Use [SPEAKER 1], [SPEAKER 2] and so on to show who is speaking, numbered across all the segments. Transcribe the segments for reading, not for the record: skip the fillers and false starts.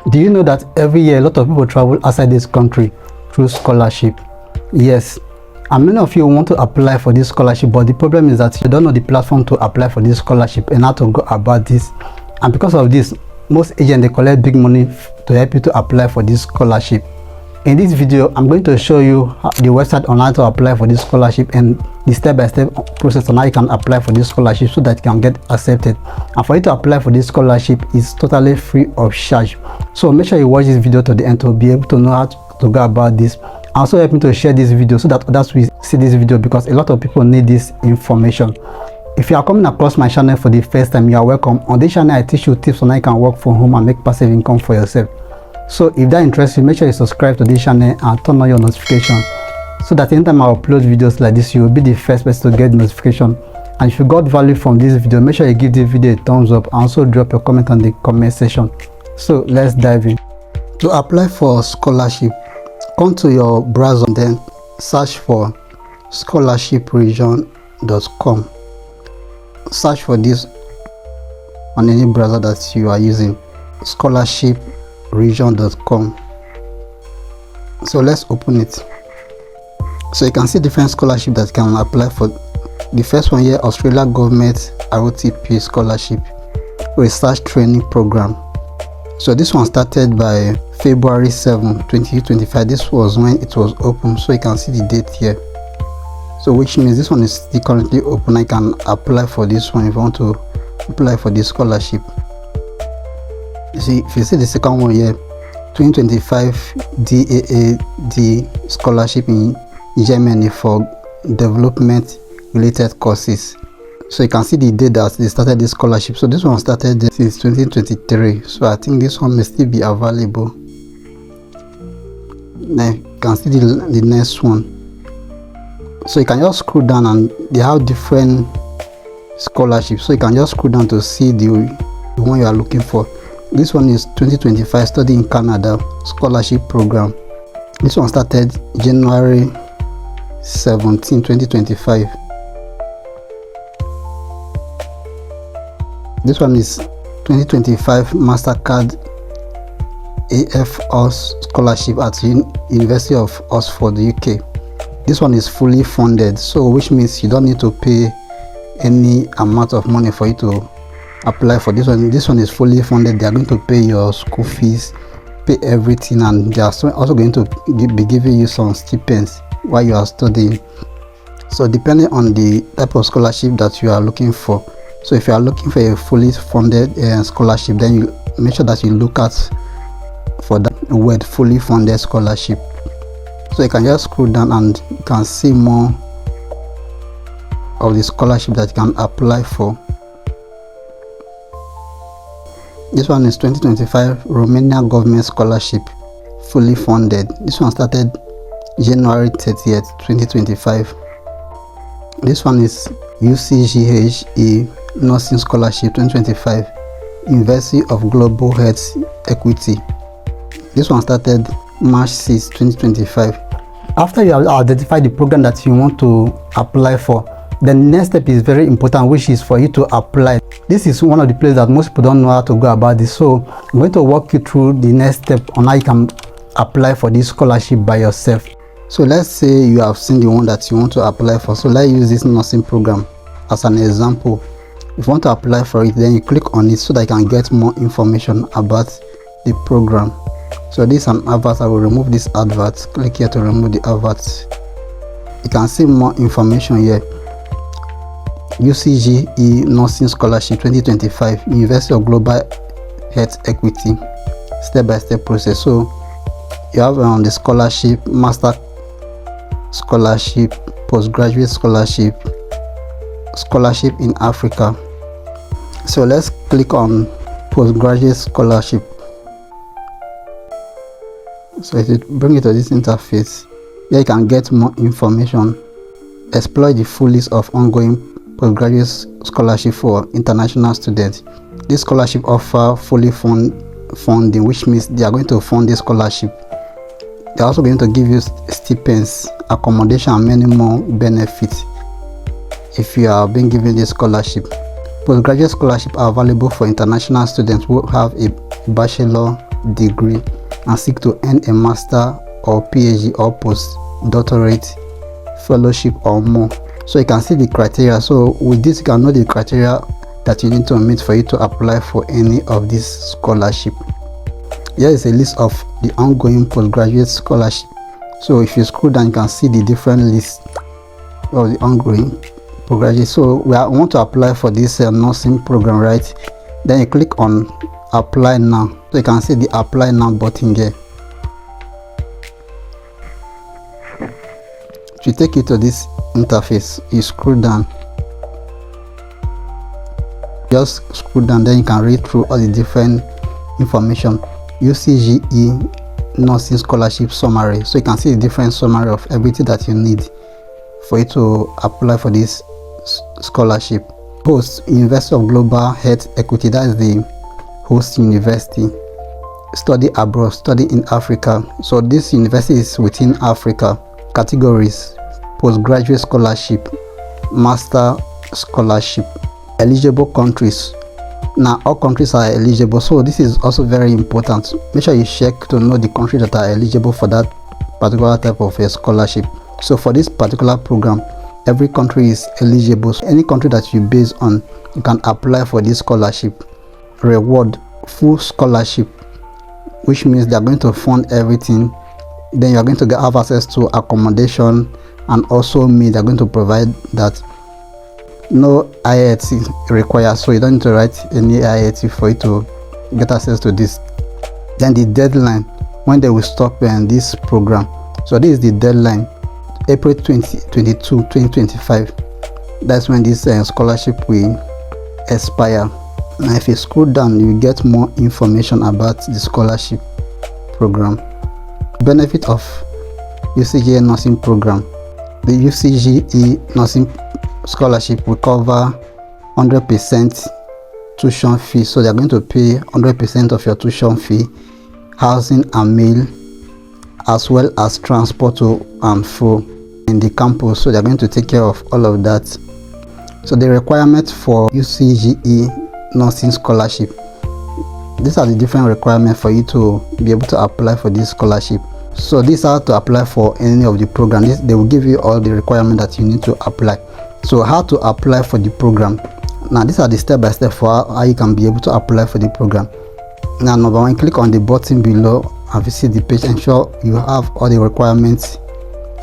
[SPEAKER 1] Do you know that every year a lot of people travel outside this country through scholarship? Yes, and many of you want to apply for this scholarship, but the problem is that you don't know the platform to apply for this scholarship and how to go about this. And because of this, most agents, they collect big money to help you to apply for this scholarship. In this video, I'm going to show you the website on how to apply for this scholarship and the step-by-step process on how you can apply for this scholarship so that you can get accepted. And for you to apply for this scholarship is totally free of charge. So make sure you watch this video to the end to be able to know how to go about this. Also help me to share this video so that others will see this video, because a lot of people need this information. If you are coming across my channel for the first time, you are welcome. On this channel, I teach you tips on how you can work from home and make passive income for yourself. So if that interests you, make sure you subscribe to this channel and turn on your notifications so that anytime I upload videos like this, you will be the first person to get notification. And if you got value from this video, make sure you give this video a thumbs up and also drop your comment on the comment section. So let's dive in. To apply for scholarship, come to your browser and then search for scholarshipregion.com. Search for this on any browser that you are using, scholarshipregion.com. So let's open it. So you can see different scholarships that you can apply for. The first one here, Australia Government ROTP Scholarship Research Training Program. So this one started by February 7, 2025. This was when it was open, so you can see the date here. So which means this one is still currently open. I can apply for this one if I want to apply for this scholarship. See, if you see the second one here, 2025 DAAD scholarship in Germany for development related courses. So you can see the date that they started this scholarship. So this one started since 2023. So I think this one may still be available. Then you can see the next one. So you can just scroll down and they have different scholarships. So you can just scroll down to see the one you are looking for. This one is 2025 Study in Canada Scholarship Program. This one started January 17, 2025. This one is 2025 MasterCard AFOS Scholarship at University of Oxford, UK. This one is fully funded, so which means you don't need to pay any amount of money for you to apply for this one. This one is fully funded. They are going to pay your school fees, pay everything, and they are also going to be giving you some stipends while you are studying. So depending on the type of scholarship that you are looking for. So if you are looking for a fully funded scholarship, then you make sure that you look at for that word fully funded scholarship. So you can just scroll down and you can see more of the scholarship that you can apply for. This one is 2025 Romania Government Scholarship, fully funded. This one started January 30th, 2025. This one is UCGHE Nursing Scholarship 2025, University of Global Health Equity. This one started March 6, 2025. After you have identified the program that you want to apply for, the next step is very important, which is for you to apply. This is one of the places that most people don't know how to go about this. So I'm going to walk you through the next step on how you can apply for this scholarship by yourself. So let's say you have seen the one that you want to apply for. So let's use this nursing program as an example. If you want to apply for it, then you click on it so that you can get more information about the program. So this is an advert. I will remove this advert. Click here to remove the advert. You can see more information here. UCGE Nursing Scholarship 2025, University of Global Health Equity, step-by-step process. So you have the scholarship, master scholarship, postgraduate scholarship, scholarship in Africa. So let's click on postgraduate scholarship. So it will bring you to this interface. Here you can get more information. Explore the full list of ongoing postgraduate scholarship for international students. This scholarship offer fully funding, which means they are going to fund this scholarship. They are also going to give you stipends, accommodation, and many more benefits if you are being given this scholarship. Postgraduate scholarships are available for international students who have a bachelor degree and seek to earn a master or PhD or postdoctorate fellowship or more. So you can see the criteria. So with this you can know the criteria that you need to meet for you to apply for any of this scholarship. Here is a list of the ongoing postgraduate scholarship. So if you scroll down, you can see the different lists of the ongoing postgraduate. So we want to apply for this nursing program, right? Then you click on apply now. So you can see the apply now button here. To take you to this interface, you scroll down. Just scroll down, then you can read through all the different information. UCGE nursing scholarship summary. So you can see the different summary of everything that you need for you to apply for this scholarship. Host, University of Global Health Equity, that is the host university. Study abroad, study in Africa. So this university is within Africa. Categories: postgraduate scholarship, master scholarship. Eligible countries. Now all countries are eligible, so this is also very important. Make sure you check to know the countries that are eligible for that particular type of a scholarship. So for this particular program, every country is eligible. So any country that you base on, you can apply for this scholarship. Reward: full scholarship, which means they are going to fund everything. Then you are going to have access to accommodation, and also they are going to provide that. No IELTS required, so you don't need to write any IELTS for you to get access to this. Then the deadline when they will stop this program. So this is the deadline, April 2022 2025. That's when this scholarship will expire. Now if you scroll down, you get more information about the scholarship program. Benefit of UCGE nursing program. The UCGE nursing scholarship will cover 100% tuition fee. So they're going to pay 100% of your tuition fee, housing and meal, as well as transport to and fro in the campus. So they're going to take care of all of that. So the requirements for UCGE nursing scholarship, these are the different requirements for you to be able to apply for this scholarship. So these are to apply for any of the programs. They will give you all the requirements that you need to apply. So how to apply for the program? Now these are the step-by-step for how you can be able to apply for the program. Now number one, click on the button below and visit the page. Ensure you have all the requirements.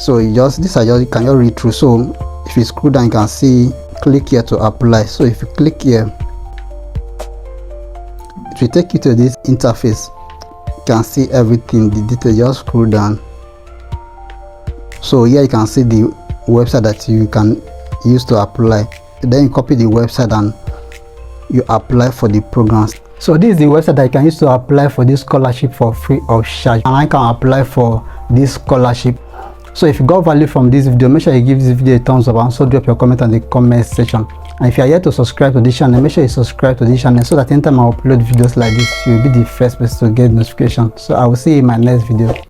[SPEAKER 1] So you can just read through. So if you scroll down, you can see click here to apply. So if you click here, it will take you to this interface. You can see everything, the details. Just scroll down. So here you can see the website that you can use to apply. Then you copy the website and you apply for the programs. So this is the website that you can use to apply for this scholarship for free of charge, and I can apply for this scholarship. So if you got value from this video, make sure you give this video a thumbs up and also drop your comment in the comment section. And if you are yet to subscribe to this channel, make sure you subscribe to this channel so that anytime I upload videos like this, you will be the first person to get notification. So I will see you in my next video.